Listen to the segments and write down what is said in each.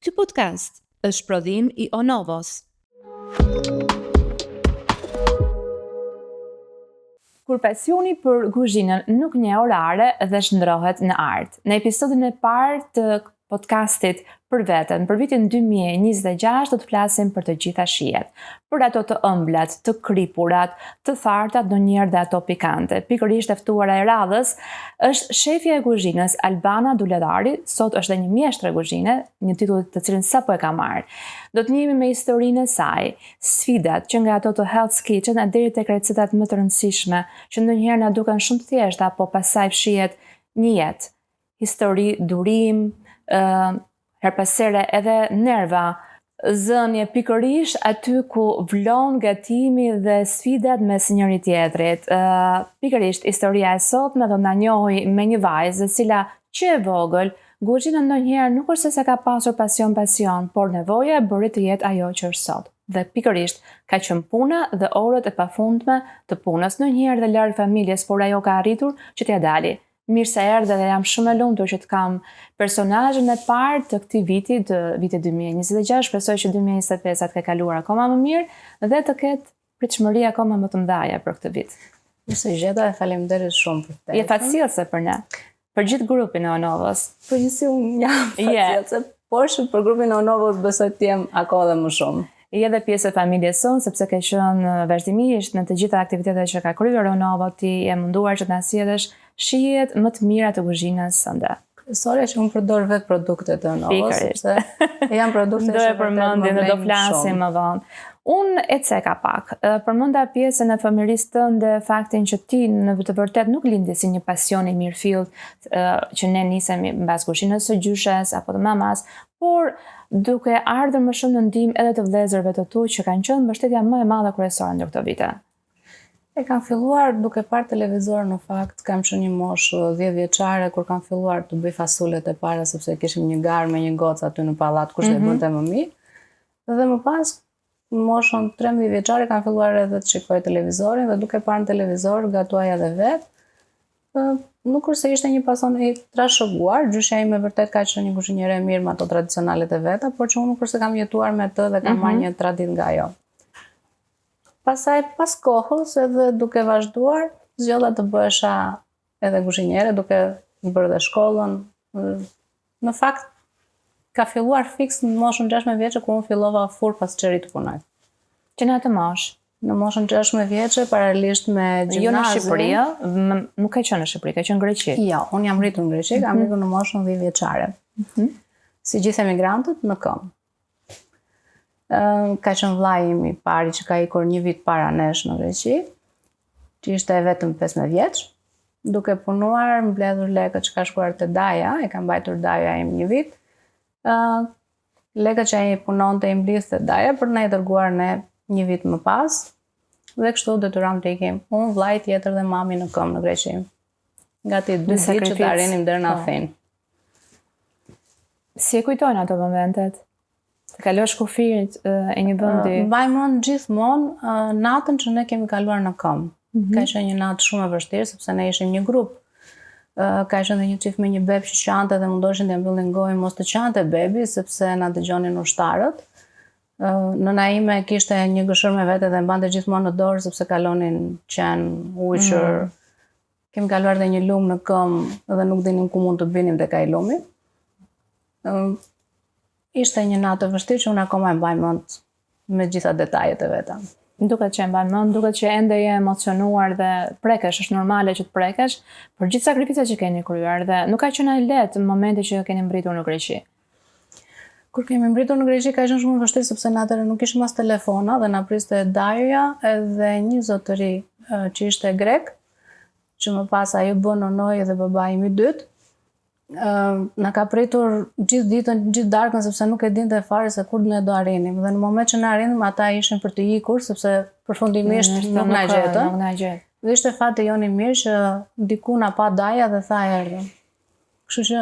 Ky podcast është prodhim i Onovos. Kur pasioni për kuzhinën nuk njeh orare dhe shndrohet në art. Në episodin e parë të podcastit për veten, për vitin 2026 do të flasim për të gjitha shijet, për ato të ëmblat, të kripurat, të thartat, ndonjëherë dhe ato pikante. Pikërisht e ftuara e radhës është shefja e kuzhinës Albana Duledari, sot është dhe një mjeshtër e kuzhine, një titull të cilin sapo e ka marrë. Do të njihemi me historinë e saj, sfidat që nga ato të Hell's Kitchen deri tek recetat më të rëndësishme, që ndonjëherë na duken shumë të thjeshta, po pasaj fshihet një jetë, histori, durim, her pasere edhe nerva, zënje pikërisht aty ku vlon gatimi dhe sfidat mes njëri tjetrit. Pikërisht historia e sotme do na njohi me një vajzë e cila që e vogël, kuzhina ndonjëherë nuk është se ka pasur pasion, por nevoja e bëri të jetë ajo që është sot. Dhe pikërisht ka qenë puna dhe orët e pafundme të punës, ndonjëherë dhe larg familjes, por ajo ka arritur që t'ja dali. Mirë se erdhe dhe jam shumë e lumtur që të kam personazhin e parë të këtij viti, të vitit 2026. Shpresoj që 2025 të kaluar akoma më mirë dhe të ketë pritshmëri akoma më të mëdha për këtë vit. Mirë gjeta, faleminderit shumë për këtë. Je fatësirëse për ne. Për gjithë grupin e Onovos. Përgjithësi unë jam fatësirëse, por që për grupin e Onovos besoj të jem akoma dhe më shumë. Je dhe pjesë e familjes sonë, sepse ke qenë vazhdimisht në të gjitha aktivitetet që ka kryer Onovo, ti je munduar që të na sjellësh shijet më të mira të kuzhinës sënde. Kryesore që unë përdor vetë produktet e Onovos, sepse janë produkte që përmendin dhe do flasim më vonë. Unë e ceka pak, përmenda pjesën e fëmirisë tënde, faktin që ti në të vërtet nuk lindi si një pasion i mirëfillt që ne nisemi mbas kuzhinës së gjyshes apo të mamas, por duke ardhur më shumë në ndihmë edhe të vëllezërve të tu që kanë qenë mbështetja më e madhe kryesore ndër këto vite. E kam filluar duke parë televizor, në fakt kam qenë një moshë 10 vjeçare kur kam filluar të bëj fasulet e para, sepse kishim një garë me një gocë aty në pallat, kush e bënte më mirë. Dhe më pas në moshën 13 vjeçare kam filluar edhe të shikoj televizorin dhe duke parë në televizor gatuaja edhe vetë. Nuk është se ishte një pasion i trashëguar, gjyshja ime vërtet ka qenë një kuzhinjere e mirë me ato tradicionalet e veta, por që unë nuk është se kam jetuar me të dhe kam marrë një tradit nga ajo. Pasaj pas kohës edhe duke vazhduar, zgjodha të bëhesha edhe kuzhinjere, duke bërë dhe shkollën. Në fakt, ka filluar fiks në moshën 16 vjeçe ku unë fillova fur pas çerit të punoj. Që në atë moshë? Në moshën 16 vjeçe, paralelisht me gjimnazin. Jo në Shqipëri, nuk ka qenë në Shqipëri, ka qenë në Greqi. Jo, unë jam rritur në Greqi, kam rritur në moshën 10 vjeçare. Si gjithë emigrantët, në këmbë. Ka qenë vllai im i pari që ka ikur një vit para nesh në Greqi, që ishte vetëm 15 vjeç, duke punuar, mbledhur lekët që ka shkuar te daja, e ka mbajtur daja im një vit. Lekët që ai punonte i mblidhte daja për na i dërguar ne një vit më pas, dhe kështu detyram të ikim unë, vllai tjetër dhe mami në këmbë në Greqi. Gati 2 ditë që të arrinim deri në Athinë. Si e kujtojnë ato momentet? Të kalosh kufirit e një vendi? Mbaj mend gjithmonë natën që ne kemi kaluar në këmbë. Ka qenë një natë shumë e vështirë, sepse ne ishim një grup. Ka qenë dhe një çift me një beb që qante dhe mundoshin të mbyllin gojën mos të qante bebi, sepse na dëgjonin ushtarët. Nëna ime kishte një gëshër me vete dhe mbante gjithmonë në dorë, sepse kalonin qen, ujqër. Kemi kaluar dhe një lum në këmbë dhe nuk dinim ku mund të binim tek ai lumi. Ishte një natë vështirë që unë akoma e mbaj mend me gjitha detajet e veta. Duket që e mban mend, duket që ende je emocionuar dhe prekesh, është normale që të prekesh për gjithë sakrificat që keni kryer dhe nuk ka qenë lehtë në momentin që keni mbritur në Greqi. Kur kemi mbritur në Greqi ka qenë shumë vështirë sepse natën nuk kishim as telefona dhe na priste dajoja edhe një zotëri që ishte grek, që më pas ajo bën nonoj dhe babai im i dytë. Na ka pritur gjithë ditën, gjithë darkën, sepse nuk e dinte fare se kur ne do arrinim. Dhe në moment që na arrinim, ata ishin për të ikur, sepse përfundimisht nuk na gjetën. Dhe ishte fati jon i mirë që diku na pa daja dhe tha erdhëm. Kështu që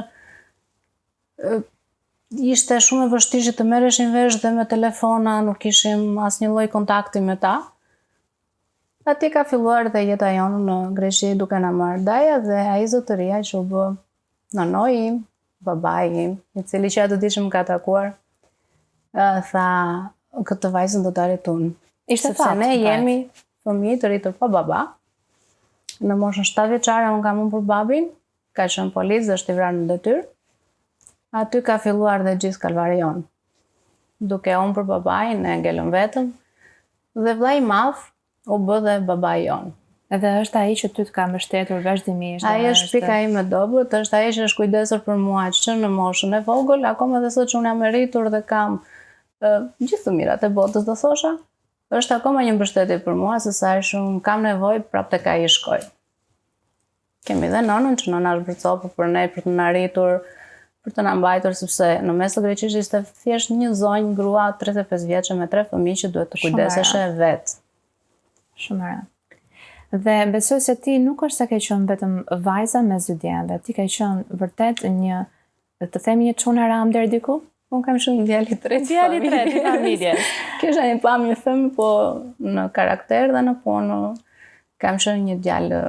ishte shumë e vështirë që të merreshin vesh dhe me telefona, nuk kishim asnjë lloj kontakti me ta. Ati ka filluar dhe jeta jonë në Greqi duke na marrë daja dhe ai zotëria që u bë nonoi im, babai im, i cili që atë ditë më ka takuar, Tha, këtë vajzën do të arrit unë. Ishte sepse thatë, ne pra. jemi fëmijë të rritur pa baba. Në moshën 7 vjeçare unë kam unë për babin, ka qenë policë dhe është i vrarë në detyrë. Aty ka filluar dhe gjithë kalvari jon. Duke unë për babajin e ngelëm vetëm, dhe vllai i madh u bë dhe babai jon. Edhe është ai që ty të ka mbështetur vazhdimisht. Ai është pika ime e dobët, është ai që është kujdesur për mua që në moshën e vogël, akoma edhe sot që unë jam e rritur dhe kam gjithë të mirat e botës, do thosha, është akoma një mbështetje për mua, se sa shumë kam nevojë prapë tek ai i shkoj. Kemi dhe nonën që nëna është bërcopë për ne, për të na rritur, për të na mbajtur, sepse në mes të Greqisë ishte thjesht një zonjë grua 35 vjeçe me 3 fëmijë që duhet të kujdeseshe vetë. Shumë e rëndë. Dhe besoj se ti nuk është se ke qenë vetëm vajza mes dy djemve, ti ke qenë vërtet një, të themi një çunë ram deri diku? Unë kam qenë djali i tretë i familjes. Kisha një pamje fëmijë, po në karakter dhe në punë kam qenë një djalë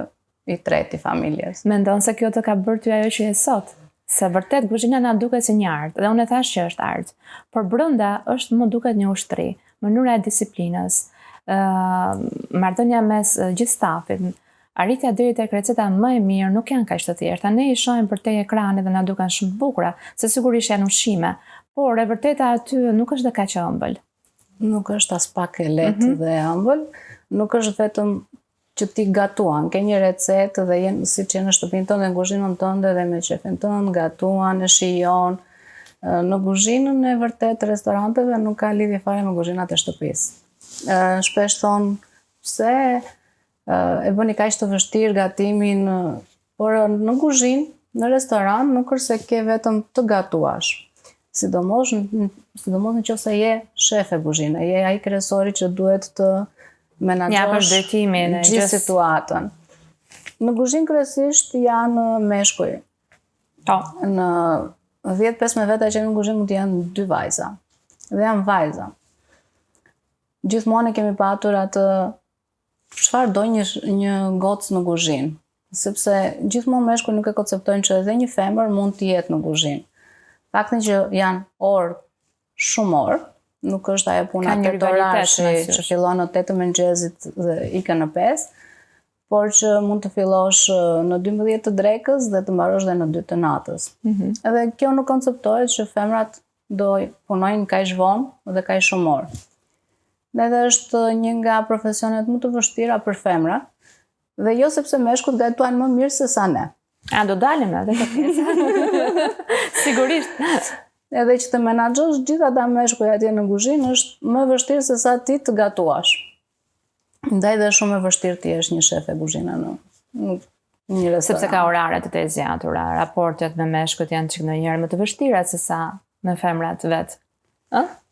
i tretë i familjes. Mendon se kjo të ka bërë ty ajo që je sot? Se vërtet kuzhina na duket si një art, dhe unë e thash që është art, por brenda është më duket një ushtri, mënyra e disiplinës, marrëdhënia mes gjithë stafit, arritja deri tek receta më e mirë nuk janë kaq të thjeshta. Ne i shohim për te ekrani dhe na duken shumë bukura, se sigurisht janë ushqime, por e vërteta aty nuk është dhe kaq e ëmbël. Nuk është as pak e lehtë dhe e ëmbël, nuk është vetëm që ti gatuan, ke një recetë dhe jenë siç je në shtëpinë tënde, në kuzhinën tënde dhe me shefin tënd, gatuan, e shijon. Në kuzhinën e vërtet restoranteve nuk ka lidhje fare me kuzhinat e shtëpisë. Shpesh thonë pse e bëni kaq të vështirë gatimin, por në kuzhinë, në restorant nuk është se ke vetëm të gatuash. Sidomos në qoftë se je shef e kuzhine, je ai kryesori që duhet të menaxhosh gjithë situatën. Në kuzhinë kryesisht janë meshkuj. Në 10-15 veta që në kuzhinë mund të janë 2 vajza. Dhe janë vajza. Gjithmonë kemi patur atë çfarë do një gocë në kuzhinë, sepse gjithmonë meshkujt nuk e konceptojnë që edhe një femër mund të jetë në kuzhinë. Faktin që janë orë, shumë orë, nuk është ajo puna 8 orash që fillon në 8 mëngjesit dhe ikën në 5, por që mund të fillosh në 12 të drekës dhe të mbarosh dhe në 2 të natës. Edhe kjo nuk konceptohet që femrat do punojnë kaq vonë dhe kaq shumë orë. Edhe është një nga profesionet më të vështira për femra, dhe jo sepse meshkujt gatuan më mirë se sa ne. A do dalim edhe këtë pjesë? Sigurisht. Edhe që të menaxhosh gjithë ata meshkuj atje në kuzhinë është më vështirë se sa ti të gatuash. Ndaj dhe shumë e vështirë ti jesh një shef e kuzhina në një restorant. Sepse ka orare të zgjatura, raportet me meshkujt janë çik ndonjëherë më të vështira se sa me femrat vet.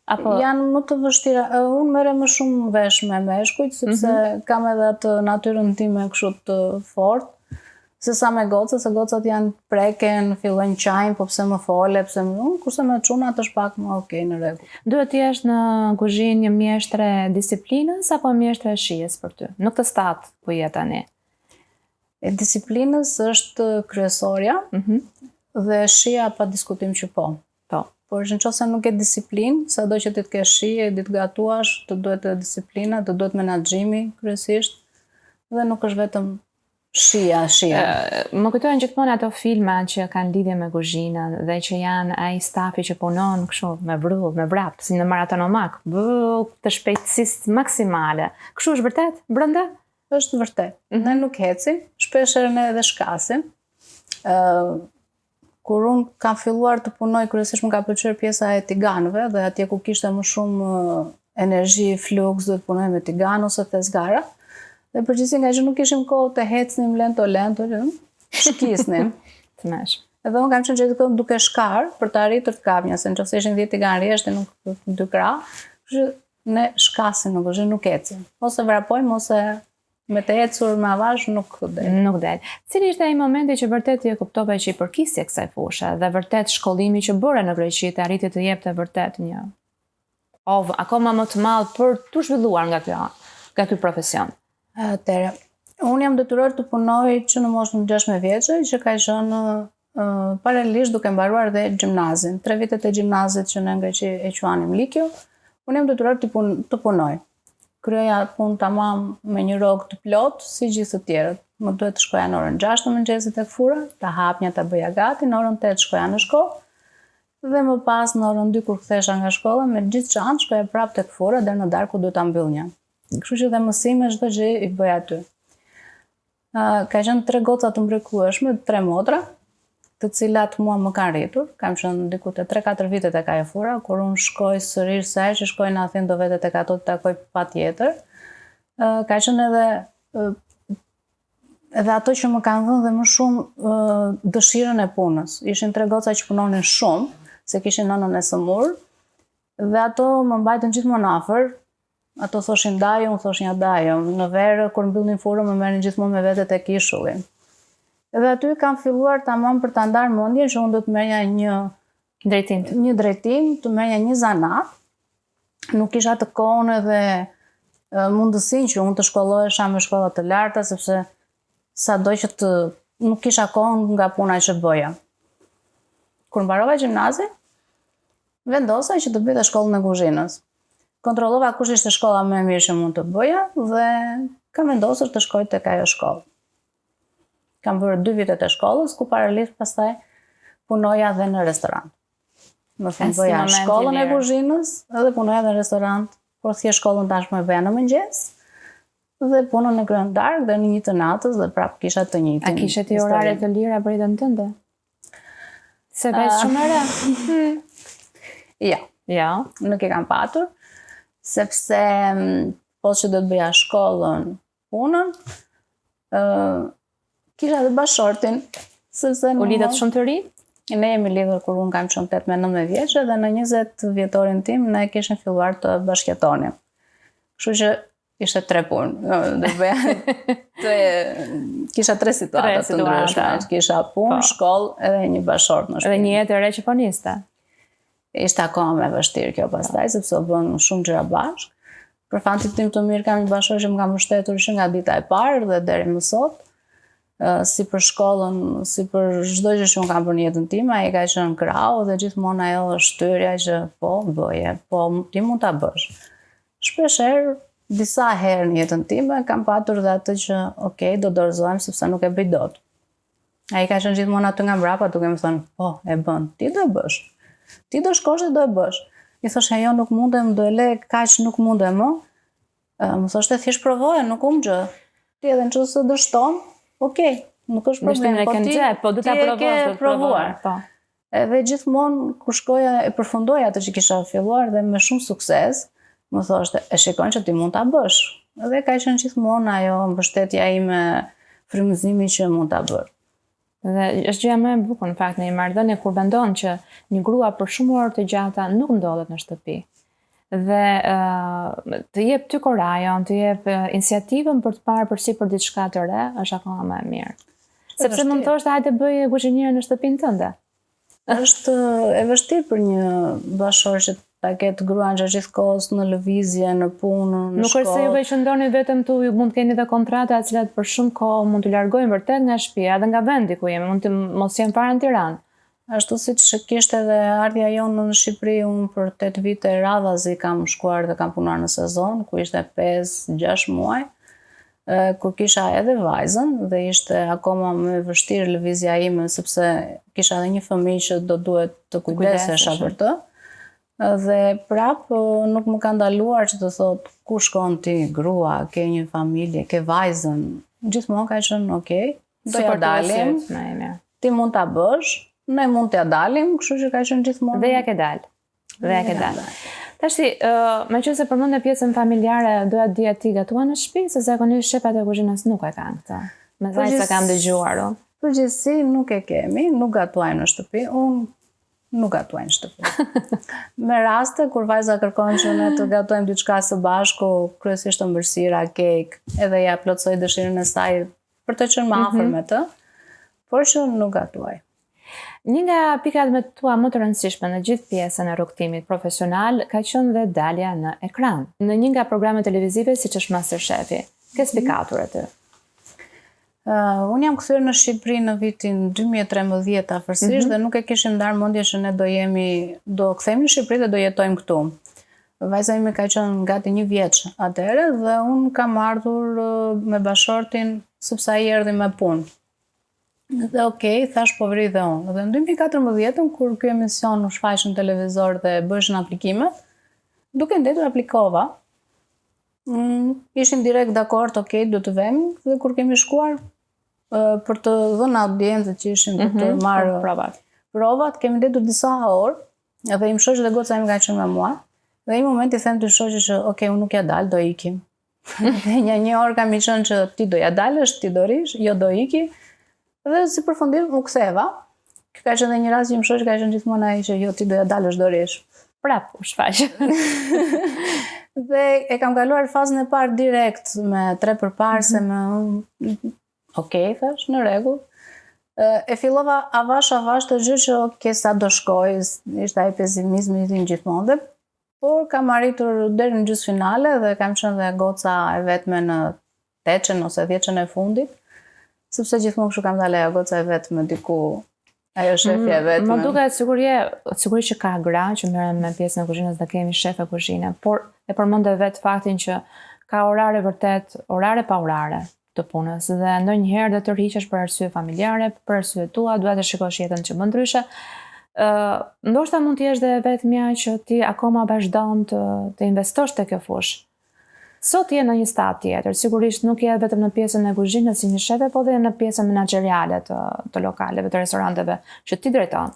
Apo janë më të vështira. Unë merrem më shumë vesh me meshkujt sepse kam edhe atë natyrën time kështu të fortë, se sa me gocët, se gocat janë preken, fillojnë qajnë, po pse më fole, pse më kurse me çunat është pak më okay, në rregull. Duhet të jesh në kuzhinë një mjeshtre disiplinës apo mjeshtre shijes për ty? Nuk të stat ku je tani. E disiplinës është kryesorja dhe shija pa diskutim që po. Por që nëse nuk ke disiplinë, sado që ti të kesh shije, ti të gatuash, të duhet disiplina, të duhet menaxhimi kryesisht, dhe nuk është vetëm shija. Më kujtojnë gjithmonë ato filma që kanë lidhje me kuzhinën dhe që janë ai stafi që punon kështu me vrull, me vrap, si në maratonomak, të shpejtësisë maksimale. Kështu është vërtet brenda? Është vërtet. Ne nuk ecim, shpesh ne edhe shkasim. Kur unë kam filluar të punoj, kryesisht më ka pëlqyer pjesa e tiganëve dhe atje ku kishte më shumë energji, fluks, duhet punoj me tigan ose thezgara. Dhe përgjithësi nga që nuk kishim kohë të ecnim lento, shkisnim. Edhe unë kam qenë gjithë këtu duke shkar për të arritur të kapnja, se nëse ishin 10 tigan rreshtë nuk 2 krah, kështu ne shkasim në kuzhinë, nuk ecim. Ose vrapojmë ose me të ecur me avazh nuk del. Cili ishte ai momenti që vërtet je kuptove që i përkisje kësaj fushë dhe vërtet shkollimi që bëre në Greqi të arriti të jepte vërtet një akoma më të madh për të zhvilluar nga ky profesion? Atëherë, unë jam detyruar të punoj që në moshën 16 vjeçë, që ka qenë paralelisht duke mbaruar dhe gjimnazin. 3 vitet e gjimnazit që ne nga që e quanim Likjo, unë jam detyruar të punoj. Kryeja punë tamam me një rrogë të plot, si gjithë të tjerët. Më duhet të shkoja në orën 6 në mëngjesit tek fura, ta hapnja ta bëja gati, në orën 8 shkoja në shkollë, dhe më pas në orën 2 kur kthesha nga shkolla, me gjithë çantë shkoja prapë tek fura deri në darkë ku duhet ta mbyllnja. Kështu që dhe mësime çdo gjë i bëja aty. Ka qenë 3 goca të mrekullueshme, 3 motra, të cilat mua më kanë rritur. Kam qenë diku te 3-4 vitet tek ajo fura, kur unë shkoj sërish sa herë që shkoj në Athinë do vete tek ato të takoj patjetër. Ka qenë edhe ato që më kanë dhënë dhe më shumë dëshirën e punës. Ishin 3 goca që punonin shumë, se kishin nënën e sëmur, dhe ato më mbajtën gjithmonë afër. Ato thoshin dajo, unë thoshin ja dajo. Në verë, kur mbyllnin furën, më merrnin gjithmonë me vete tek ishulli. Edhe aty kam filluar tamam për ta ndarë mendjen që unë do të merrja një drejtim, të merrja një zanat. Nuk kisha të kohën edhe mundësinë që unë të shkollohesha me shkolla të larta, sepse sado që nuk kisha kohën nga puna që bëja. Kur mbarova gjimnazin, vendosa që të bëja shkollën e kuzhinës. Kontrollova kush ishte shkolla më e mirë që mund të bëja dhe kam vendosur të shkoj tek ajo shkollë. Kam bërë 2 vitet e shkollës, ku paralelisht pastaj punoja dhe në restorant. Më thënë bëja shkollën e kuzhinës edhe punoja dhe në restorant, por thjesht shkollën tashmë e bëja në mëngjes dhe punën e kryen darkë dhe në 1 të natës dhe prapë kisha të njëjtin. A kishe ti orare të lira për jetën tënde? Se veç shumë e re? Ja, nuk e kam patur, sepse poshtë që do të bëja shkollën, punën, kisha dhe bashortin, sepse U lidhet shumë të ri? Ne jemi lidhur kur unë kam qenë 18-19 vjeçë dhe në 20 vjetorin tim ne kishim filluar të bashkëjetonim. Kështu që ishte 3 punë. Kisha 3 situata të ndryshme. Kisha punë, shkollë edhe një bashort në shtëpi. Edhe një jetë e re që po niste. Ishte akoma më vështirë kjo pastaj, sepse u bën shumë gjëra bashkë. Për fantin tim të mirë kam një bashkë që më ka mbështetur që nga dita e parë dhe deri më sot. Si për shkollën, si për çdo gjë që unë kam bërë në jetën time, ai ka qenë krau dhe gjithmonë ajo është shtyrja që po bëje, po ti mund ta bësh. Shpeshherë, disa herë në jetën time kam patur dhe atë që okay, do dorëzohem sepse nuk e bëj dot. Ai ka qenë gjithmonë aty nga mbrapa duke më thënë, po, e bën, ti do e bësh. Ti do shkosh dhe do e bësh. I thoshte jo, nuk mundem, do e le kaq nuk mundem më. Më thoshte thjesht provoje, nuk gjë. Ti edhe nëse dështon, okej, nuk është problem, po do ta provosh, po. Edhe gjithmonë kur shkoja e përfundoja atë që kisha filluar dhe me shumë sukses, më thoshte, e shikon që ti mund ta bësh. Edhe ka qenë gjithmonë ajo mbështetja ime, frymëzimi që mund ta bëj. Dhe është gjëja më e bukur në fakt në një marrëdhënie kur mendon që një grua për shumë orë të gjata nuk ndodhet në shtëpi. Dhe të jep ty kurajon, të jep iniciativën për të parë për diçka të re, është akoma më e mirë. Sepse mund të thosh hajde bëj kuzhiniere në shtëpinë tënde. Është e vështirë për një bashkëshor që ta ketë gruan që gjithkohës në lëvizje, në punë, në shkollë. Nuk është se juve qëndroni vetëm tu, ju mund të keni dhe kontrata të cilat për shumë kohë mund të largojnë vërtet nga shtëpia dhe nga vendi ku jemi, mund të mos jenë fare në Tiranë. Ashtu siç kishte edhe ardhja jonë në Shqipëri, unë për 8 vite radhazi kam shkuar dhe kam punuar në sezon, ku ishte 5-6 muaj, kur kisha edhe vajzën dhe ishte akoma më vështirë lëvizja ime sepse kisha edhe një fëmijë që do duhet të kujdesesha për të. Dhe prapë nuk më ka ndaluar që të thot ku shkon ti, grua, ke një familje, ke vajzën. Gjithmonë ka qenë okay, do ja dalim. Ti mund ta bësh, ne mund t'ja dalim, kështu që ka qenë gjithmonë. Dhe ja ke dalë. Tashti, meqense përmendë pjesën familjare, doja të dija ti gatuan në shtëpi, se zakonisht shefat e kuzhinës nuk e kanë këtë. Me thaj se kam dëgjuar. Përgjithësi nuk e kemi, nuk gatuajmë në shtëpi. Unë nuk gatuajnë në shtëpi. Me raste, kur vajza kërkon që ne të gatojmë diçka së bashku, kryesisht ëmbëlsira, kek, edhe ja plotsoj dëshirën e saj për të qenë më afër me të, por që nuk gatuaj. Një nga pikat me tua më të rëndësishme në gjithë pjesën e rrugtimit profesional ka qenë dhe dalja në ekran. Në një nga programet televizive siç është MasterChefi. Ke spikatur aty? Unë jam kthyer në Shqipëri në vitin 2013 afërsisht dhe nuk e kishim ndarë mendje që ne do kthehemi në Shqipëri dhe do jetojmë këtu. Vajza ime ka qenë gati 1 vjeç atëherë dhe unë kam ardhur me bashortin sepse ai erdhi me punë. Dhe okej, thash po vri dhe unë. Dhe në 2014 kur ky emision u shfaq në televizor dhe bëshën aplikimet, duke ndetur aplikova. Ishim direkt dakord, okej, do të vemi dhe kur kemi shkuar për të dhënë audiencë që ishim për të marrë provat, kemi ndetur disa orë dhe im shoq dhe goca ime kanë qenë me mua. Dhe në moment i them të shoqit që okej, unë nuk ja dal, do ikim. Dhe një orë kam i thënë që ti do ja dalësh, ti do rish, jo do iki. Dhe si përfundim u ktheva. Ky ka qenë edhe një rast që im shoq ka qenë gjithmonë ai që jo ti do ja dalësh, do rish. Prap u shfaq. Dhe e kam kaluar fazën e parë direkt me 3/5 me okej, thash, në rregull. E fillova avash të gjë që okej, sa do shkoj, ishte ai pesimizmi im gjithmonë. Por kam arritur deri në gjysmë finale dhe kam qenë dhe goca e vetme në 8-ën ose 10-ën e fundit, sepse gjithmonë kështu kam dalë ajo goca e vetme diku, ajo shefja e vetme. Më duket sigurisht që ka gra që merren me pjesën e kuzhinës dhe kemi shefe kuzhine, por e përmendë vetë faktin që ka orare pa orare të punës dhe ndonjëherë do të tërhiqesh për arsye familjare, për arsye tua, duhet të shikosh jetën që bën ndryshe. Ndoshta mund të jesh dhe vetmja që ti akoma vazhdon të investosh te kjo fushë. Sot je në një stad tjetër, sigurisht nuk je vetëm në pjesën e kuzhinës si një shefe, po dhe në pjesën menaxheriale të lokaleve, të restoranteve që ti drejton.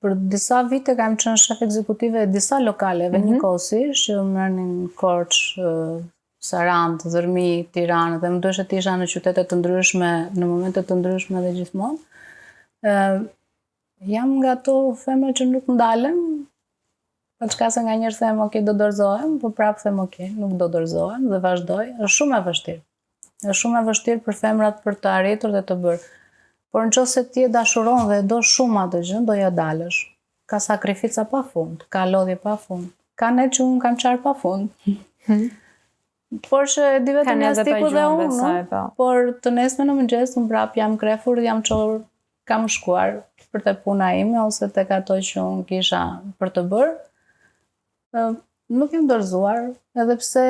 Për disa vite kam qenë shef ekzekutive e disa lokaleve njëkohësisht që merrnin Korç, Sarandë, Dhërmi, Tiranë dhe më duhet të isha në qytete të ndryshme, në momente të ndryshme dhe gjithmonë. Jam nga ato femra që nuk ndalem, për çka se nga njerë them, okej, do dorëzohem, po prapë them, okej, nuk do dorëzohem dhe vazhdoj. Është shumë e vështirë. Është shumë e vështirë për femrat për të arritur dhe të bërë. Por nëse ti e dashuron dhe do shumë atë gjë, do ja dalësh. Ka sakrifica pafund, ka lodhje pafund. Ka ne që unë kam qarë pafund. Por që e di vetëm jastiku dhe unë, por të nesme në mëngjes unë prapë jam krefur, jam çor, kam shkuar për të puna ime ose tek ato që unë kisha për të bërë. Nuk jam dorëzuar, edhe pse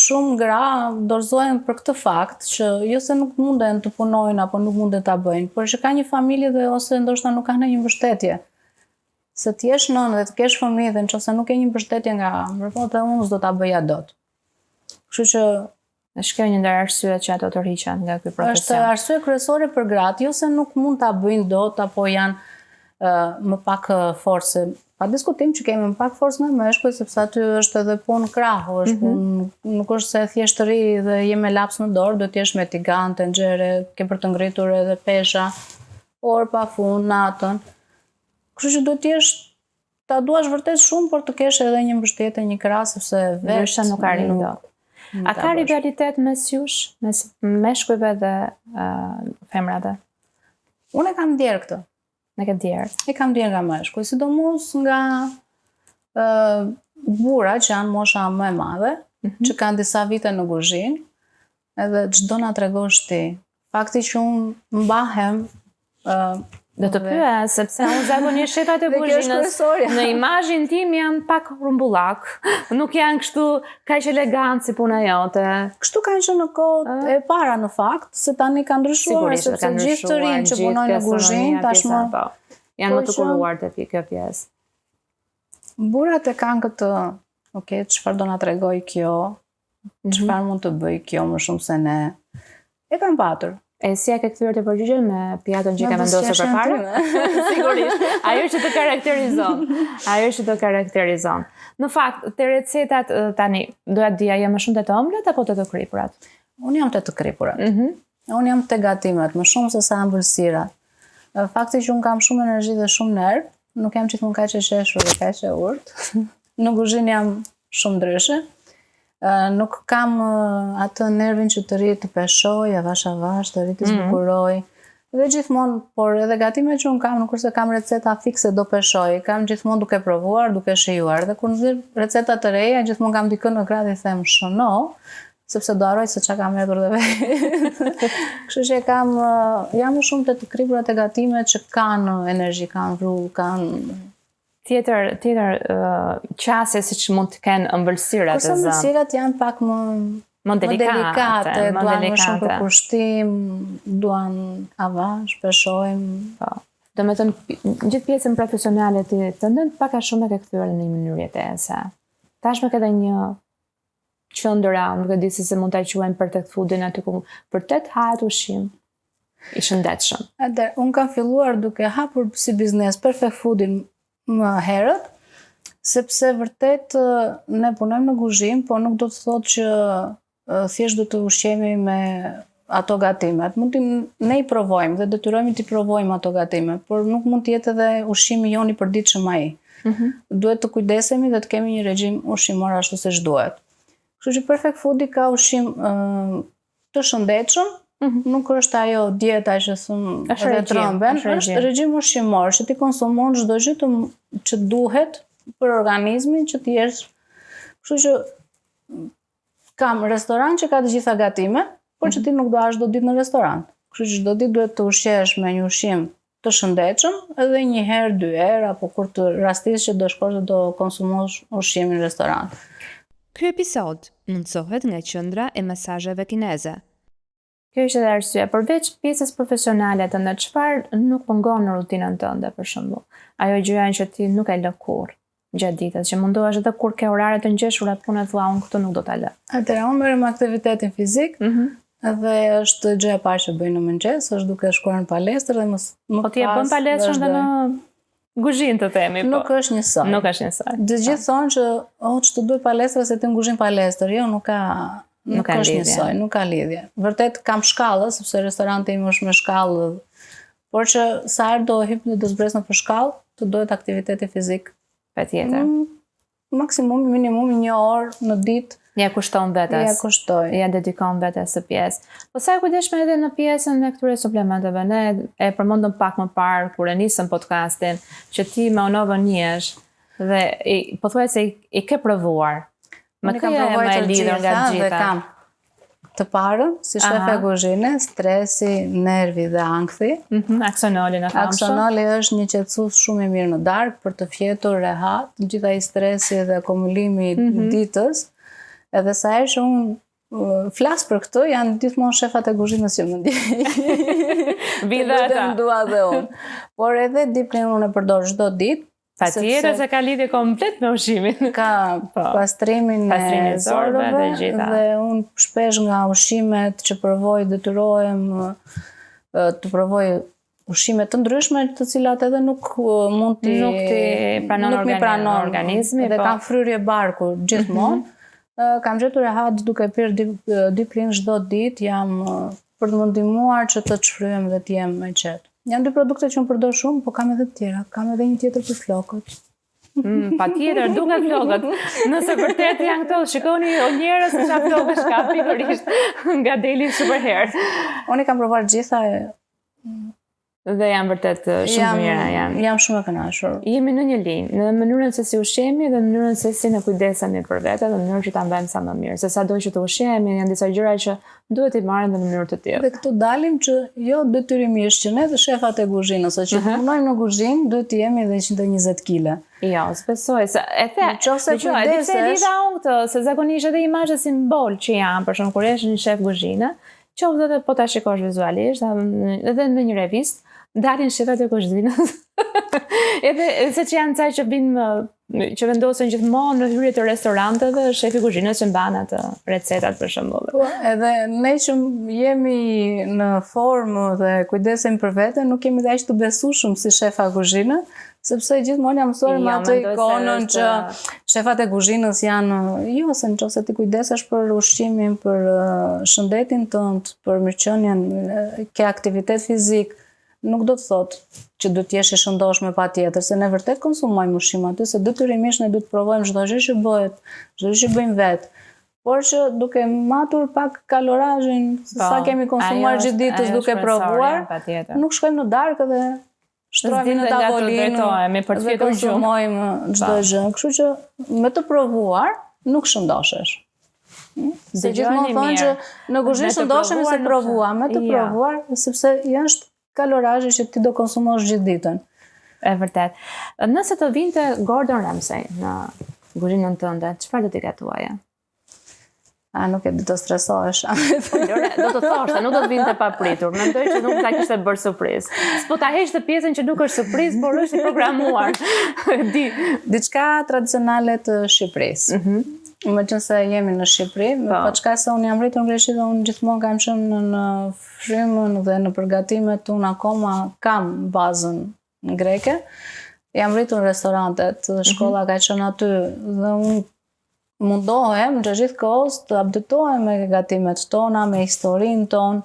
shumë gra dorëzohen për këtë fakt që jo se nuk munden të punojnë apo nuk munden ta bëjnë, por që ka një familje dhe ose ndoshta nuk kanë një mbështetje. Se ti jesh nënë dhe të kesh fëmijë dhe nëse nuk ke një mbështetje nga mbrapa, unë s'do ta bëja dot. Kështu që është kjo një ndër arsyet që ato tërhiqen nga ky profesion. Është arsye kryesore për gratë, jo se nuk mund ta bëjnë dot apo janë më pak forcë. Pa diskutim që kemi më pak forcë me meshkuj, sepse aty është edhe punë krahu, është punë, nuk është se thjesht të ri dhe je me laps në dorë, do t'jesh me tigan, tenxhere, ke për të ngritur edhe pesha, orë pa fund, natën. Kështu që do t'jesh, ta duash vërtet shumë, por të kesh edhe një mbështetje, një krah, sepse vetë nuk arrin dot. A ka rivalitet mes jush, mes meshkujve dhe femrave? Unë e kam ndjerë këtë. Në këtë djerë? E kam ndjerë nga meshkuj, sidomos nga burra që janë mosha më e madhe, që kanë disa vite në kuzhinë, edhe çdo na tregosh ti. Fakti që unë mbahem do të pyes, sepse unë zakonisht shef atë kuzhinës. Në imazhin tim janë pak rumbullak. Nuk janë kështu kaq elegant si puna jote. Kështu kanë qenë në kohë e para në fakt, se tani kanë ndryshuar, sepse gjithë të rinj që punojnë në kuzhinë tashmë janë më të kulluar te kjo pjesë. Burrat e kanë këtë, okay, çfarë do na tregoj kjo? Çfarë mund të bëj kjo më shumë se ne? E kanë patur. E si e ke kthyer të përgjigjen me pjatën që ka vendosur përpara? Sigurisht. Ajo që të karakterizon. Ajo që të karakterizon. Në fakt, te recetat tani, doja të dija, janë më shumë të ëmblat apo të kripurat? Unë jam të kripurat. Unë jam te gatimet, më shumë se sa ëmbëlsira. Fakti që unë kam shumë energji dhe shumë nerv, nuk jam gjithmonë kaq e sheshur dhe kaq e urtë. Në kuzhinë jam shumë ndryshe. Nuk kam atë nervin që të rri të peshoj, avash, të rri të zbukuroj. Dhe gjithmonë, por edhe gatimet që unë kam, nuk është se kam receta fikse do peshoj, kam gjithmonë duke provuar, duke shijuar. Dhe kur nxjerr receta të reja, gjithmonë kam dikën në krah dhe them shëno, sepse do harroj se çka kam hedhur dhe vetë. Kështu që jam më shumë të kripura te gatimet që kanë energji, kanë vru, kanë tjetër qasje siç mund të kenë ëmbëlsirat e zënë. Ëmbëlsirat janë pak më delikate, duan më shumë për kushtim, duan avazh, peshojmë. Po. Do me thënë, gjithë pjesën profesionale të ndën pak a shumë e ke kthyer në një mënyrë jetese. Tashmë ke edhe një qendra, nuk e di se mund ta quajmë perfect foodin aty ku vërtet hahet ushqim i shëndetshëm. Unë kam filluar duke hapur si biznes perfect foodin më herët, sepse vërtet ne punojmë në kuzhinë, po nuk do të thotë që thjesht do të ushqemi me ato gatimet. Ne i provojmë dhe detyrohemi t'i provojmë ato gatime, por nuk mund të jetë edhe ushqimi jon i përditshëm ai. Duhet të kujdesemi dhe të kemi një regjim ushqimor ashtu siç duhet. Kështu që perfect foodi ka ushqim të shëndetshëm, nuk është ajo dieta që edhe trëmben, është regjim ushqimor që ti konsumon çdo gjë që duhet për organizmin që ti jesh. Kështu që kam restoran që ka të gjitha gatimet, por që ti nuk do hash çdo ditë në restoran. Kështu që çdo ditë duhet të ushqesh me një ushqim të shëndetshëm, edhe një herë, 2 herë, apo kur të rastisht që do shkosh dhe do konsumosh ushqim në restoran. Ky episod mundsohet nga qendra e mesazheve kineze. Kjo është edhe arsye, përveç pjesës profesionale të ndër, çfarë nuk mungon në rutinën tënde për shembull? Ajo gjëja që ti nuk e lë kurrë gjatë ditës, që mundohesh edhe kur ke orare të ngjeshura punë thua unë këtë nuk do ta lë. Atëherë unë merrem aktivitetin fizik, dhe është gjëja e parë që bëj në mëngjes, është duke shkuar në palestër dhe më po ti e bën palestrën edhe në kuzhinë të themi, po. Nuk është njësoj. Nuk është njësoj. Të gjithë thonë që ç'të duhet palestra se ti në kuzhinë palestër. Jo, nuk është njësoj, nuk ka lidhje. Vërtet kam shkallë, sepse restoranti im është me shkallë, por që sa herë do hip në dëzbres në për shkallë, të dohet aktiviteti fizik. Patjetër. Maksimum, minimum 1 orë në ditë. Ja kushton vetes. Ja kushtoj. Ja dedikon vetes së pjesë. Po sa e kujdeshme edhe në pjesën e këtyre suplementeve. Ne e përmendëm pak më parë kur e nisëm podcastin, që ti me onovën njesh dhe pothuajse i ke provuar. Unë kam provuar të gjitha dhe kam të parën, si shefe kuzhine, stresi, nervi dhe ankthi. Aksonoli në famshëm. Aksonoli është një qetësues shumë i mirë në darkë për të fjetur rehat, gjitha i stresi dhe akumulimi ditës. Edhe sa herë që unë flas për këtë, janë gjithmonë shefat e kuzhinës që më ndjej. Bida ata. Dua dhe unë. Por edhe dipnin unë e përdor çdo ditë. Patjetër se ka lidhje komplet me ushqimin. Ka pastrimin e zorëve dhe unë shpesh nga ushqimet që provoj detyrohem të provoj ushqime të ndryshme të cilat edhe nuk mund ti pranon organizmi dhe kam fryrje barku gjithmonë. Kam gjetur rehat duke pirë diplin çdo ditë, jam për të më ndihmuar që të çfryem dhe të jem më qetë. Janë 2 produkte që më përdor shumë, po kam edhe të tjera. Kam edhe një tjetër për flokët. Patjetër, du nga flokët. Nëse vërtet janë këto, shikoni o njerëz se çfarë flokësh ka pikërisht nga Daily Super Hair. Unë kam provuar gjitha dhe janë vërtet shumë mira janë. Jam shumë e kënaqur. Jemi në një linjë, në mënyrën se si ushqemi dhe në mënyrën se si ne kujdesemi për vete dhe në mënyrën që ta mbajmë sa më mirë. Se sado që të ushqemi, janë disa gjëra që duhet i marrim në mënyrë të tillë. Dhe këtu dalim që jo detyrimisht që ne të shefat e kuzhinës, ose që punojmë në kuzhinë, duhet të jemi edhe 120 kg. Jo, s'besoj se e the. Se zakonisht edhe imazhet simbol që janë, për shembull kur je një shef kuzhine, qoftë edhe po ta shikosh vizualisht, edhe në një revistë, dalin shefat e kuzhinës. Edhe se që janë ca që vinë që vendosen gjithmonë në hyrje të restoranteve, shefi kuzhinës që mban atë recetat për shembull. Po, edhe ne që jemi në formë dhe kujdesemi për veten, nuk kemi aq të besueshëm si shefa kuzhinë, sepse gjithmonë jam mësuar me atë ikonën që shefat e kuzhinës janë, jo se nëse ti kujdesesh për ushqimin, për shëndetin tënd, për mirëqenien, ke aktivitet fizik, nuk do të thotë që do të jesh i shëndoshme patjetër, se ne vërtet konsumojmë ushqim aty, se detyrimisht ne duhet të provojmë çdo gjë që bëhet, çdo gjë që bëjmë vetë. Por që duke matur pak kalorazhin, sa kemi konsumuar gjithë ditës duke provuar, nuk shkojmë në darkë dhe shtrojmë në tavolinë dhe konsumojmë çdo gjë. Kështu që me të provuar nuk shëndoshesh. Se gjithmonë thonë që në kuzhinë ndoshemi se provuam, me të provuar, sepse janë kalorazhe që ti do konsumosh gjithë ditën. E vërtet. Nëse të vinte Gordon Ramsay në kuzhinën tënde, çfarë do t'i gatuaje? Nuk e di të stresohesh. Do të thoshte, nuk do të vinte pa pritur. Mendoj që nuk ta kishte bërë surprizë. S'po ta heqte pjesën që nuk është surprizë, por është i programuar. Diçka tradicionale të Shqipërisë. Më qënë se jemi në Shqipëri, po çka se unë jam rritur në Greqi dhe unë gjithmonë kam qenë në frymën dhe në përgatimet unë akoma kam bazën greke. Jam rritur në restorantet, shkolla ka qenë aty dhe unë mundohem në gjithë kohës të updatohem me gatimet tona, me historinë tonë,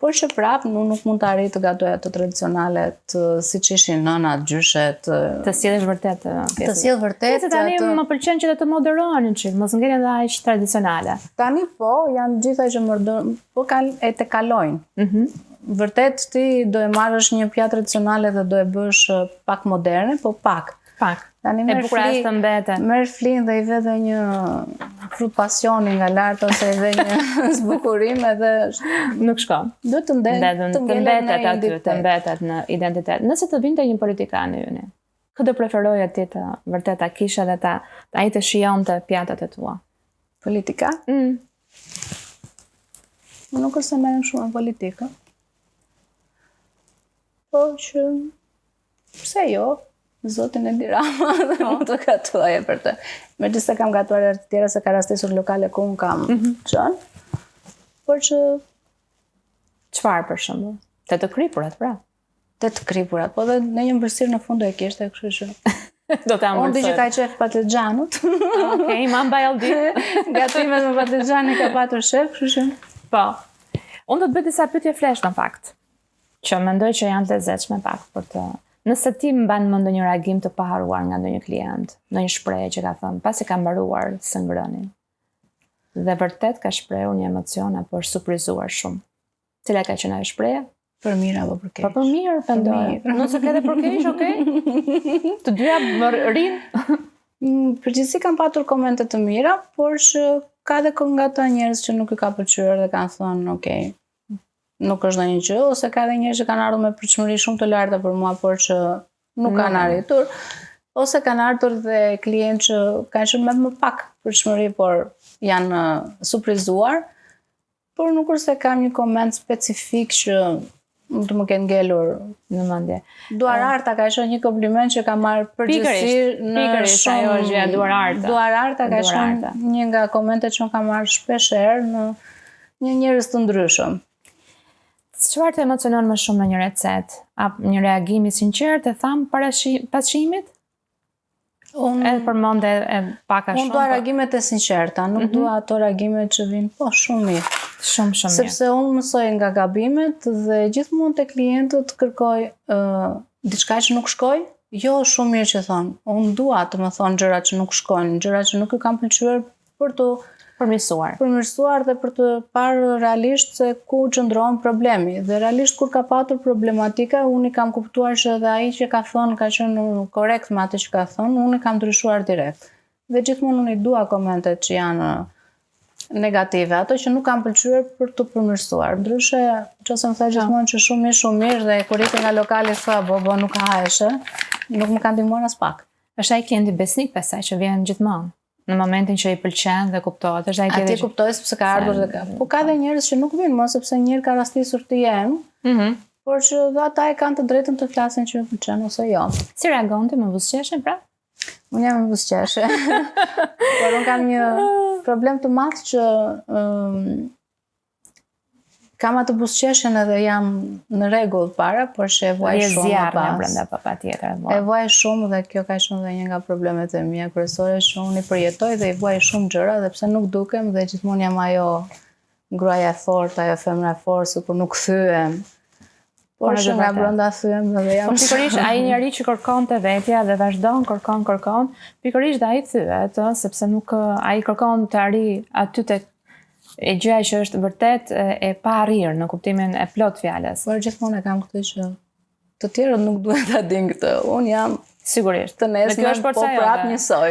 por që prapë nuk mund të arrit të gatoja të tradicionalet si që ishin nënat, gjyshet. Të sjellësh vërtet. Të sjell vërtet. Se tani më pëlqen që të moderohen çik, mos ngelen edhe aq tradicionale. Tani po, janë gjithaj që po e të kalojnë. Vërtet ti do e marrësh një pjatë tradicionale dhe do e bësh pak moderne, po pak. Tani e bukur është të mbetet. Merr flin dhe i ve dhe një frut pasioni nga lart ose i ve një zbukurim edhe nuk shkon. Duhet të mbetet aty, të mbetet në identitet. Nëse të vinte një politikan në jeni, kë do preferoje ti të vërtet ta kishe dhe ai të shijonte pjatat e tua? Politika? Nuk është se merrem shumë në politikë. Po që pse jo? Zotin e Dirama dhe mund të gatuaje për të. Megjithëse kam gatuar herë të tjera se ka rastisur lokale ku unë kam qenë. Por që çfarë për shembull? Të kripurat, pra. Të kripurat, po dhe në një mbërësirë në fund do e kishte, kështu që do ta ambërësoj. Unë di që ka qef patlıxhanut. Okej, mamba jaldi. Gatimet me patlıxhan ka patur shef, kështu që. Po. Unë do të bëj disa pyetje flesh në fakt, që mendoj që janë të lezetshme pak për të. Nëse ti mban më ndonjë reagim të paharuar nga ndonjë klient, ndonjë shprehje që ka thënë pasi ka mbaruar së ngrënin, dhe vërtet ka shprehur një emocion apo është surprizuar shumë. Cila ka qenë ajo shprehje? Për mirë apo për keq? Po për mirë, pendoj. Nëse ke edhe për keq, okay? Të dyja më rinë. Përgjithësi kam patur komente të mira, por që ka dhe nga ata njerëz që nuk i ka pëlqyer dhe kanë thënë, okay, nuk është ndonjë gjë, ose ka dhe njerëz që kanë ardhur me pritshmëri shumë të larta për mua, por që nuk kanë arritur, ose kanë ardhur dhe klientë që kanë qenë me më pak pritshmëri, por janë surprizuar, por nuk është se kam një koment specifik që të më kenë ngelur në mendje. Duar Arta ka qenë një kompliment që ka marrë përgjithësi në shumë ajo gjë Duar Arta. Duar Arta ka qenë një nga komentet që unë kam marrë shpesh herë në një njerëz të ndryshëm. Çfarë të emocionon më shumë në një recet? Apo një reagim i sinqert e tham pas shihimit? Edhe përmend e pak a shumë. Unë dua reagimet e sinqerta, nuk dua ato reagimet që vinë po shumë mirë. Shumë mirë. Sepse unë mësoj nga gabimet dhe gjithmonë te klientët kërkoj diçka që nuk shkoj. Jo shumë mirë që thon. Unë dua të më thon gjëra që nuk shkojnë, gjëra që nuk i kanë pëlqyer për të përmirësuar dhe për të parë realisht se ku qëndron problemi. Dhe realisht kur ka patur problematika, unë i kam kuptuar që edhe ai që ka thënë ka qenë korrekt me atë që ka thënë, unë i kam ndryshuar direkt. Dhe gjithmonë unë i dua komentet që janë negative, ato që nuk kam pëlqyer për të përmirësuar. Ndryshe, nëse më thaj gjithmonë që shumë mirë dhe kur ikë nga lokali thua bo nuk haheshe, nuk më kanë ndihmuar as pak. Është ai klienti besnik pastaj që vjen gjithmonë. Në momentin që i pëlqen dhe kuptohet, është ai që atje kuptoj sepse ka ardhur dhe ka. Po ka dhe njerëz që nuk vinë më sepse njëherë ka rastisur të jenë. Por që dhe ata e kanë të drejtën të flasin që pëlqen ose jo. Si reagon ti, më buzëqeshe pra? Unë jam më buzëqeshe. Por unë kam një problem të madh që kam atë buzëqeshjen edhe jam në rregull para, por që e vuaj shumë pas. Brenda patjetër. E vuaj shumë dhe kjo ka qenë edhe një nga problemet e mia kryesore që unë i përjetoj dhe i vuaj shumë gjëra dhe pse nuk dukem dhe gjithmonë jam ajo gruaja e fortë, ajo femra e fortë, sikur nuk thyem. Por që nga brenda thyem dhe jam. Po pikërisht ai njeriu që kërkon te vetja dhe vazhdon kërkon, pikërisht ai thyet, sepse nuk ai kërkon të arrijë aty tek e gjëja që është vërtet e pa arrirë në kuptimin e plot fjalës. Por gjithmonë e kam këtë që të tjerët nuk duhet ta dinë këtë. Unë jam Sigurisht. Të nesër po prap njësoj.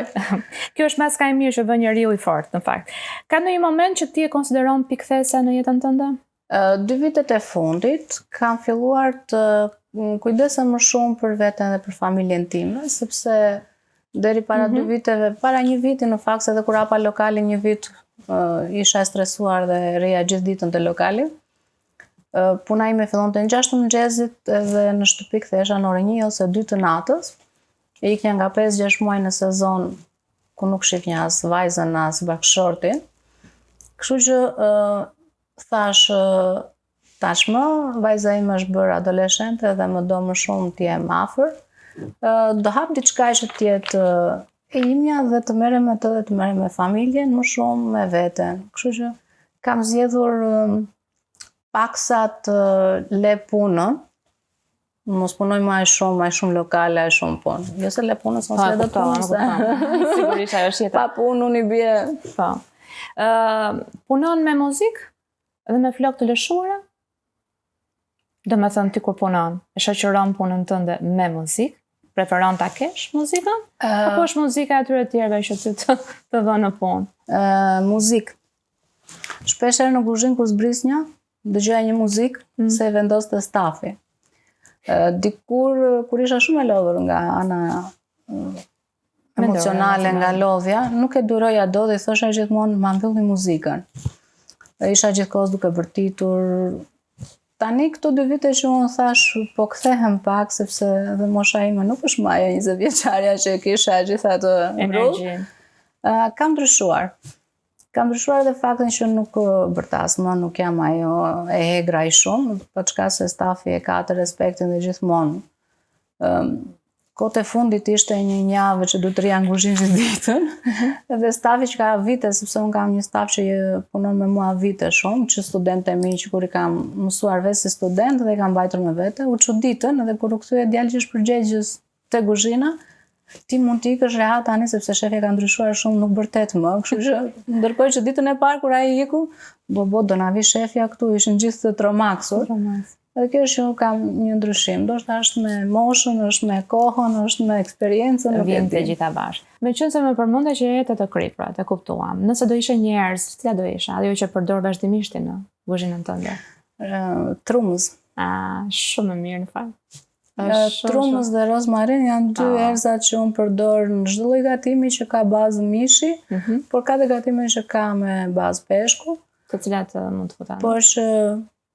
Kjo është maska e mirë që vë njeriu i fortë, në fakt. Ka ndonjë moment që ti e konsideron pikthese në jetën tënde? 2 vitet e fundit kam filluar të kujdesem më shumë për veten dhe për familjen time, sepse deri para 2 viteve, para 1 viti në fakt, se edhe kur hapa lokali 1 vit isha e stresuar dhe reja gjithë ditën te lokali. Puna ime fillonte në 6 mëngjesit edhe në shtëpi kthehesha në orën 1 ose 2 të natës. E ikja nga 5-6 muaj në sezon ku nuk shifnja as vajzën as bashkëshortin. Kështu që thash tashmë vajza ime është bërë adoleshente dhe më do më shumë të jem afër. Do hap diçka që të jetë e imja dhe të merrem me të dhe të merrem me familjen, më shumë me veten. Kështu që kam zgjedhur paksa të le punën, mos punoj më shumë lokale, aq shumë punë. Jo se le punës, mos le do punës. Sigurisht ajo është jeta. Pa punë unë i bie. Po. Punon me muzikë dhe me flokë të lëshuara? Do me thënë ti kur punon, e shoqëron punën tënde me muzikë? Preferon ta kesh muzikën? Apo është muzika e atyre tjerëve që ty të vënë në punë? Muzikë. Shpeshherë në kuzhinë kur zbrisnja, dëgjoja një muzikë se vendoste stafi. Dikur kur isha shumë e lodhur nga ana emocionale, nga lodhja, nuk e duroja dot dhe thosha gjithmonë ma mbylli muzikën. Isha gjithkohës duke bërtitur. Tani këto 2 vite që unë thash po kthehem pak, sepse edhe mosha ime nuk është më ajo 20 vjeçarja që kisha gjithë atë energji. Kam ndryshuar. Kam ndryshuar edhe faktin që nuk bërtas më, nuk jam ajo e hegra i shumë, për çka se stafi e ka të respektin dhe gjithmonë. Kohët e fundit ishte një javë që du të rria në kuzhinë gjithë ditën, edhe stafi që ka vite, sepse unë kam një staf që punon me mua vite shumë, që studentë e mi që kur i kam mësuar vetë si student dhe i kam mbajtur me vete, u çuditën edhe kur u kthye djalë që është përgjegjës te kuzhina, ti mund t'i ikësh rehat tani sepse shefi ka ndryshuar shumë, nuk bërtet më, kështu që ndërkohë që ditën e parë kur ai iku, do na vi shefja këtu, ishin gjithë të tromaksur. Edhe kjo është që kam një ndryshim, ndoshta është me moshën, është me kohën, është me eksperiencën, nuk e Vjen di. të gjitha bashkë. Meqense më përmendë që jeta të kriprat, e kuptuam. Nëse do ishe njerëz, cila do isha? Ajo që përdor vazhdimisht në kuzhinën tënde. Trumës. Shumë e mirë në fakt. Trumës dhe rozmarin janë 2 erëzat që unë përdor në çdo lloj gatimi që ka bazë mishi, por ka dhe gatime që ka me bazë peshku. Të cilat mund të futan. Po është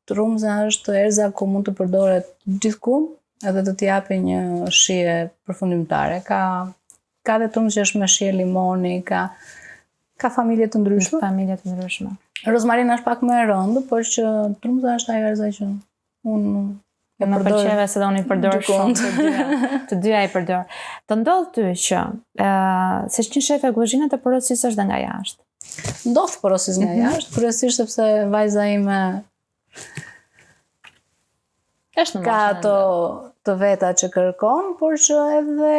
trumza është erëza ku mund të përdoret gjithkund edhe të t'japi një shije përfundimtare. Ka dhe trumz që është me shije limoni, ka familje të ndryshme. Familje të ndryshme. Rozmarina është pak më e rëndë, por që trumza është ajo erëza që unë e më përdor. pëlqeve se dhe unë i përdor shumë të dyja i përdor. Të ndodh ty që se një shef e kuzhinës të porosish është dhe nga jashtë. Ndodh porosis nga jashtë, kryesisht sepse vajza ime ka ato të veta që kërkon, por që edhe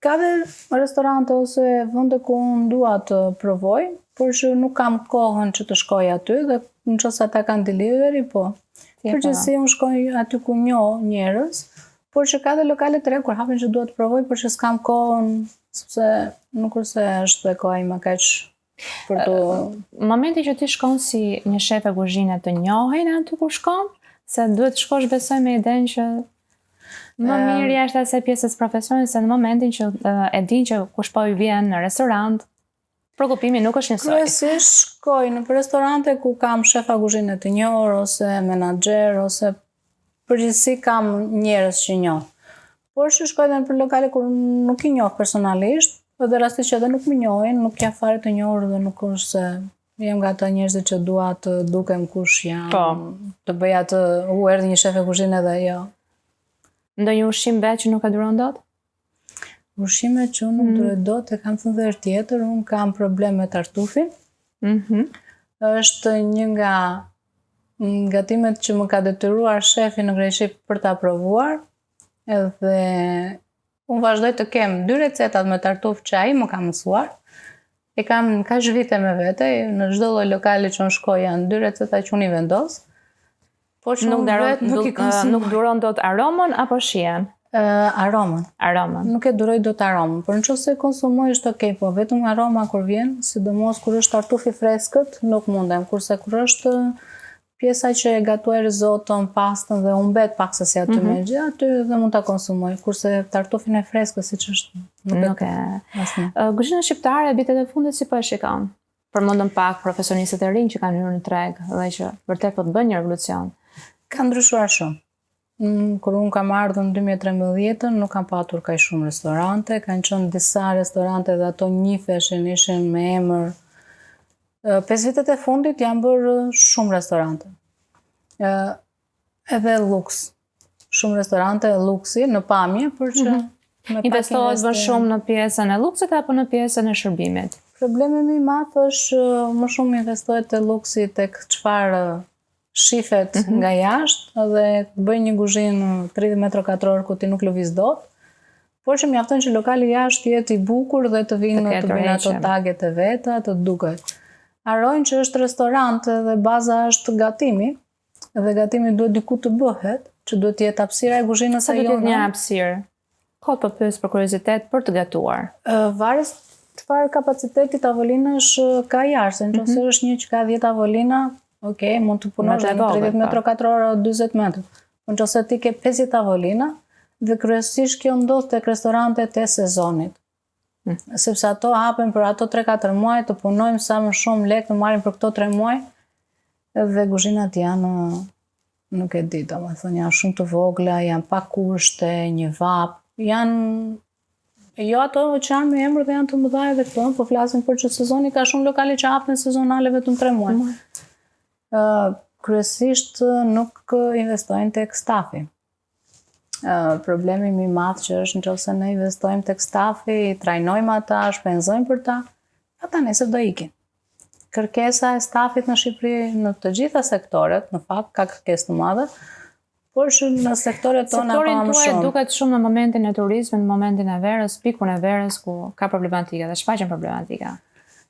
ka dhe restorante ose vende ku unë dua të provoj, por që nuk kam kohën që të shkoj aty dhe nëse ata kanë delivery, po. Përgjithësi unë shkoj aty ku njoh njerëz, por që ka dhe lokale të re kur hapen që dua të provoj, por që s'kam kohën, sepse nuk është se është e koha ime kaq për të. Momenti që ti shkon si një shef e kuzhine të njohin aty ku shkon, se duhet të shkosh besoj me idenë që më mirë jashtë asaj pjesës profesionit, se në momentin që e din që kush po i vjen në restorant, shqetësimi nuk është njësoj. Kryesisht shkoj në restorante ku kam shefa kuzhine të njohur ose menaxher ose përgjithësi kam njerëz që njoh. Por shkoj edhe në lokale kur nuk i njoh personalisht, edhe rastisht që edhe nuk më njohin, nuk jam fare të njohur dhe nuk është se jam nga ata njerëzit që dua të dukem kush jam, të bëj atë erdhi një shef e kuzhine dhe jo. Ndonjë ushqim vetë që nuk e duron dot? Ushqime që unë nuk duron dot, e kam thënë dhe herë tjetër, unë kam problem me tartufin. Është një nga gatimet që më ka detyruar shefi në Greqi për ta provuar, edhe unë vazhdoj të kem 2 recetat me tartuf që ai më ka mësuar. E kam kaq vite me vete, në çdo lloj lokali që unë shkoj janë 2 receta që unë i vendos. Por që nuk duron dot aromën apo shijen? Aromën. Nuk e duroj dot aromën, por nëse konsumoj është okay, po vetëm aroma kur vjen, sidomos kur është tartufi freskët, nuk mundem, kurse kur është pjesa që e gatuaj risotton, pastën dhe humbet paksasi aty me gjë, aty dhe mund ta konsumoj, kurse tartufin e freskët siç është nuk e. Kuzhina shqiptare vitet e fundit si po e shikon? Përmendëm pak profesionistët e rinj që kanë hyrë në treg dhe që vërtet po të bëjnë një revolucion. Ka ndryshuar shumë. Kur unë kam ardhur në 2013, nuk kam patur kaq shumë restorante, kanë qenë disa restorante dhe ato njifeshin, ishin me emër. 5 vitet e fundit janë bërë shumë restorante. Edhe luks. Shumë restorante luksi në pamje, por që investohet më shumë në pjesën e luksit apo në pjesën e shërbimit? Problemi më i madh është më shumë investohet te luksi tek çfarë shifet nga jashtë dhe bëj një kuzhinë 30 metra katror ku ti nuk lëviz dot, por që mjafton që lokali jashtë jetë i bukur dhe të vinë ato taget e veta, të duket. Harrojnë që është restorant dhe baza është gatimi, dhe gatimi duhet diku të bëhet, që duhet të jetë hapësira e kuzhinës së jone. Sa duhet një hapësirë? Kot po pyes për kuriozitet për të gatuar. Varet çfarë kapaciteti tavolinash ka jashtë, nëse është një që ka 10 tavolina, okej, mund të punosh në 30 metra katror o 40 metra. Por nëse ti ke 50 tavolina, dhe kryesisht kjo ndodh tek restorantet e sezonit. Sepse ato hapen për ato 3-4 muaj, të punojmë sa më shumë lekë të marrim për këto 3 muaj, dhe kuzhinat janë, nuk e di, domethënë janë shumë të vogla, janë pa kushte, një vap, janë jo ato që janë me emër dhe janë të mëdha edhe këto, po flasim për që sezoni ka shumë lokale që hapen sezonale vetëm 3 muaj. Kryesisht nuk investojnë tek stafi. Problemi më i madh që është nëse ne investojmë tek stafi, trajnojmë ata, shpenzojmë për ta, ata nesër do ikin. Kërkesa e stafit në Shqipëri në të gjitha sektoret, në fakt ka kërkesë të madhe, por që në sektoret tona ka më shumë. Sektori duket shumë në momentin e turizmit, në momentin e verës, pikun e verës ku ka problematika dhe shfaqen problematika.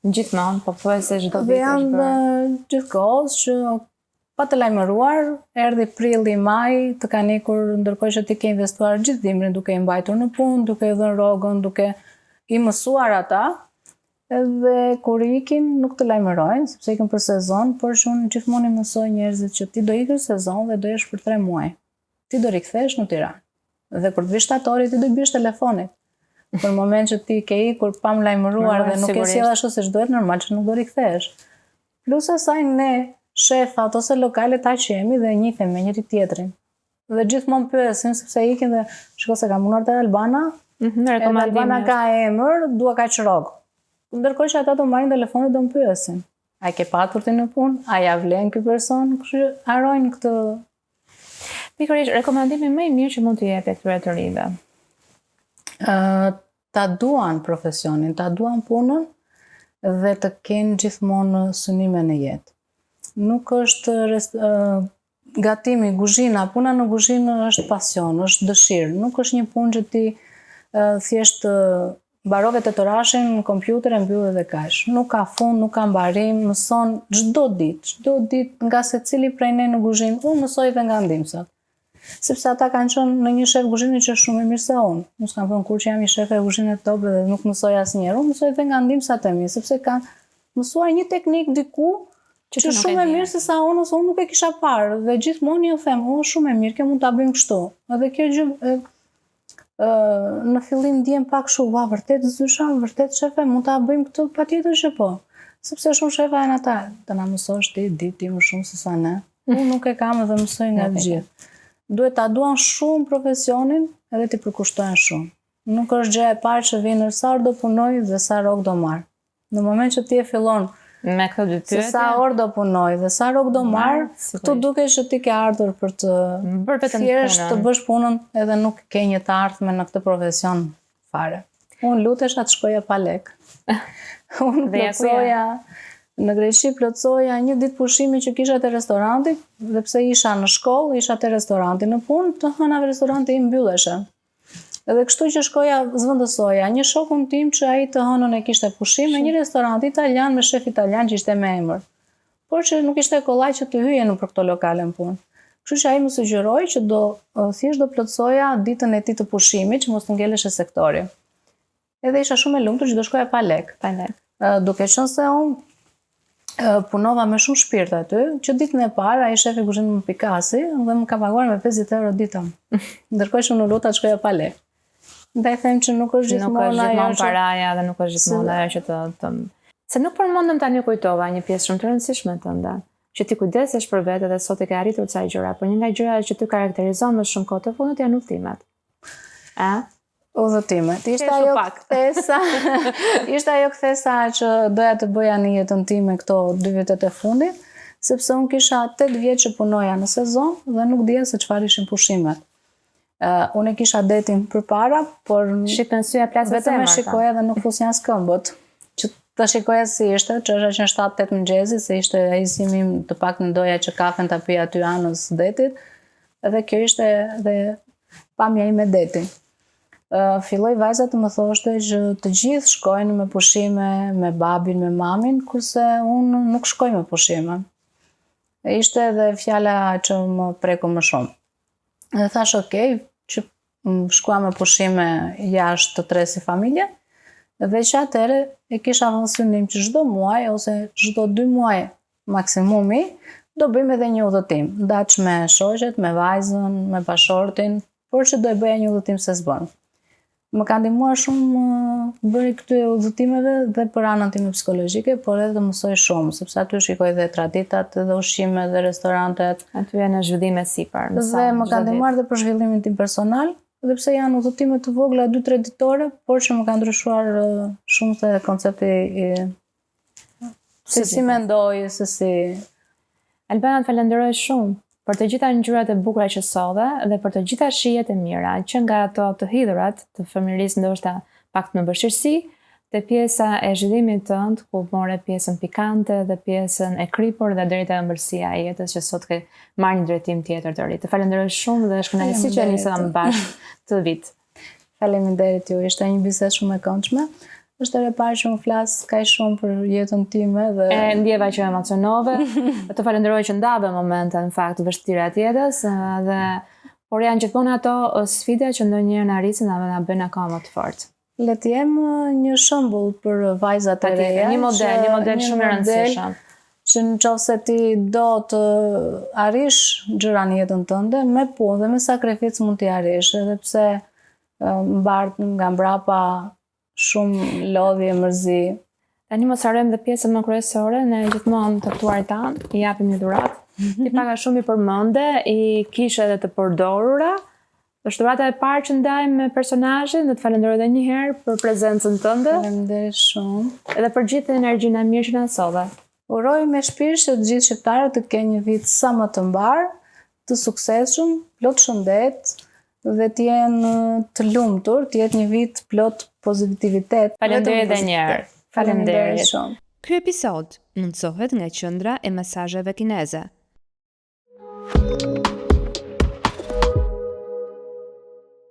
Gjithmonë, po thuajse çdo vit është bërë. Dhe janë gjithkohës që pa të lajmëruar, erdhi prilli, maj, të kanë ikur ndërkohë që ti ke investuar gjithë dimrin duke i mbajtur në punë, duke i dhënë rrogën, duke i mësuar ata, edhe kur ikin nuk të lajmërojnë, sepse ikin për sezon, por që unë gjithmonë i mësoj njerëzit që ti do ikësh sezon dhe do jesh për 3 muaj. Ti do rikthesh në Tiranë. Dhe kur të vish shtatori ti do i bësh telefonit. Për moment që ti ke ikur pa më lajmëruar dhe nuk e sjell ashtu siç duhet, normal që nuk do rikthesh. Plus asaj ne shefat ose lokalet aq jemi dhe njihemi me njëri tjetrin. Dhe gjithmonë pyesim sepse ikin dhe shiko se kam punuar te Albana, Albana ka emër, dua kaq rrogë. Ndërkohë që ata do marrin telefonin dhe më pyesin. A ke patur ti në punë? A ja vlen ky person? Kështu harojnë këtë. Pikërisht, rekomandimi më i mirë që mund të jepet këtyre të rinjve. Ta duan profesionin, ta duan punën dhe të kenë gjithmonë synime në jetë. Nuk është gatimi, kuzhina, puna në kuzhinë është pasion, është dëshirë. Nuk është një punë që ti thjesht mbarove tetorashin në kompjuter e mbyll dhe kaq. Nuk ka fund, nuk ka mbarim, mëson çdo ditë nga secili prej ne në kuzhinë. Unë mësoj dhe nga ndihmësat. Sepse ata kanë qenë në një shef kuzhine që është shumë e mirë se unë. Nuk kam thënë kur që jam një shef e kuzhine top dhe nuk mësoj asnjëherë. Unë mësoj dhe nga ndihmësat e mi, sepse kanë mësuar një teknik diku që është shumë e mirë se sa unë, ose unë nuk e kisha parë. Dhe gjithmonë ju them, shumë e mirë, kjo mund ta bëjmë kështu. Edhe kjo gjë në fillim ndjem pak shumë, vërtet zysha, vërtet shefe, mund ta bëjmë këtë, patjetër që po. Sepse shumë shefa janë ata, të na mësosh ti, di ti më shumë se sa ne. Unë nuk e kam edhe mësoj nga të gjithë. Duhet ta duan shumë profesionin edhe ti përkushtojnë shumë. Nuk është gjë e parë që vinë sa orë do punoj dhe sa rrogë do marr. Në moment që ti e fillon me këto dy pyetje, se sa orë do punoj dhe sa rrogë do marr, këtu duket që ti ke ardhur për të thjesht të bësh punën edhe nuk ke një të ardhme në këtë profesion fare. Unë lutesha të shkoja pa lek. Unë plotsoja në Greqi, plotsoja një ditë pushimi që kisha te restoranti, dhe pse isha në shkollë, isha te restoranti në punë, të hënave restoranti im mbylleshe. Edhe kështu që shkoja zvendësoja një shokun tim që ai të hënën e kishte pushim në një restorant italian me shef italian që ishte me emër. Por që nuk ishte kollaj që të hyje në për këto lokale në punë. Kështu që ai më sugjeroi që thjesht do plotësoja ditën e tij të pushimit që mos të ngeleshe sektori. Edhe isha shumë e lumtur që do shkoja pa lek. Duke qenë se unë punova me shumë shpirt aty, që ditën e parë ai shefi kuzhinës më pikasi dhe më ka paguar me 50 euro ditën. Ndërkohë që unë u luta të shkoja pa lek. Ndaj them që nuk është gjithmonë paraja dhe nuk është gjithmonë ajo që të se nuk përmendëm tani kujtova një pjesë shumë të rëndësishme tënde, që ti kujdesesh për vete dhe sot e ke arritur ca gjëra, por një nga gjërat që ty karakterizon më shumë kohë të fundit janë udhëtimet. Udhëtimet. Ishte ajo kthesa që doja të bëja në jetën time këto 2 vitet e fundit, sepse unë kisha 8 vjet që punoja në sezon dhe nuk dija se çfarë ishin pushimet. Unë kisha detin përpara, por shikën syja plasë vetëm e shikoja dhe nuk fusja skëmbët. Që të shikoja si ishte, që është që në 7-8 mëngjesi, se ishte ai simim të pak në doja që kafen të pija aty anës detit, edhe kjo ishte dhe pamja ime detin. Filloi vajza të më thoshte që të gjithë shkojnë me pushime, me babin, me mamin, kurse unë nuk shkoj me pushime. Ishte edhe fjala që më preku më shumë. Dhe thash okej, që shkua me pushime jashtë të 3 si familje, dhe që atëre e kisha vënë synim që çdo muaj ose çdo 2 muaj maksimumi do bëjmë edhe një udhëtim, ndaç me shoqet, me vajzën, me bashortin, por që do e bëja një udhëtim se s'bën. Më ka ndihmuar shumë bëri këtyre udhëtimeve dhe për anën time psikologjike, por edhe mësoj shumë, sepse aty shikoj dhe traditat, dhe ushqimet, dhe restorantet. Aty janë zhvillime sipër. Dhe më ka ndihmuar dhe për zhvillimin tim personal, dhe pse janë udhëtime të vogla 2-3 ditore, por që më ka ndryshuar shumë se koncepti se si mendoj, se si... Albana, të falenderoj shumë për të gjitha ngjyrat e bukura që sollte dhe për të gjitha shijet e mira, që nga ato të hidhurat të fëmijërisë ndoshta pak më vështirësi, te pjesa e zhvillimit tënd, ku more pjesën pikante dhe pjesën e kripur dhe deri te ëmbëlsia e jetës që sot ke marrë një drejtim tjetër të ri. Të falenderoj shumë dhe është kënaqësi që nisëm bashkë këtë vit. Faleminderit ju, ishte një bisedë shumë e këndshme. Është e parë që më flas kaq shumë për jetën time dhe ndjeva që emocionove. Të falenderoj që ndave momente në fakt të vështira të jetës por janë gjithmonë ato sfida që ndonjëherë na rrisin dhe na bëjnë akoma më të fortë. Le të jem një shembull për vajzat e reja, një model shumë i rëndësishëm. Që nëse ti do të arrish gjëra në jetën tënde, me punë dhe me sakrificë mund t'i arrish, edhe pse mbart nga mbrapa shumë lodhje, mërzi. Tani mos harrojmë dhe pjesën më kryesore, ne gjithmonë të ftuarit tanë i japim një dhuratë. Ti paka shumë i përmende, i kishe edhe të përdorura. Është dhurata e parë që ndajmë me personazhin, dhe të falenderoj edhe një herë për prezencën tënde. Faleminderit shumë. Edhe për gjithë energjinë e mirë që na solle. Uroj me shpirt që të gjithë shqiptarët të kenë një vit sa më të mbar, të suksesshëm, plot shëndet dhe të jenë të lumtur, të jetë një vit plot pozitivitet. Faleminderit edhe një herë. Faleminderit shumë. Ky episod mundsohet nga Qendra e Mesazheve Kineze.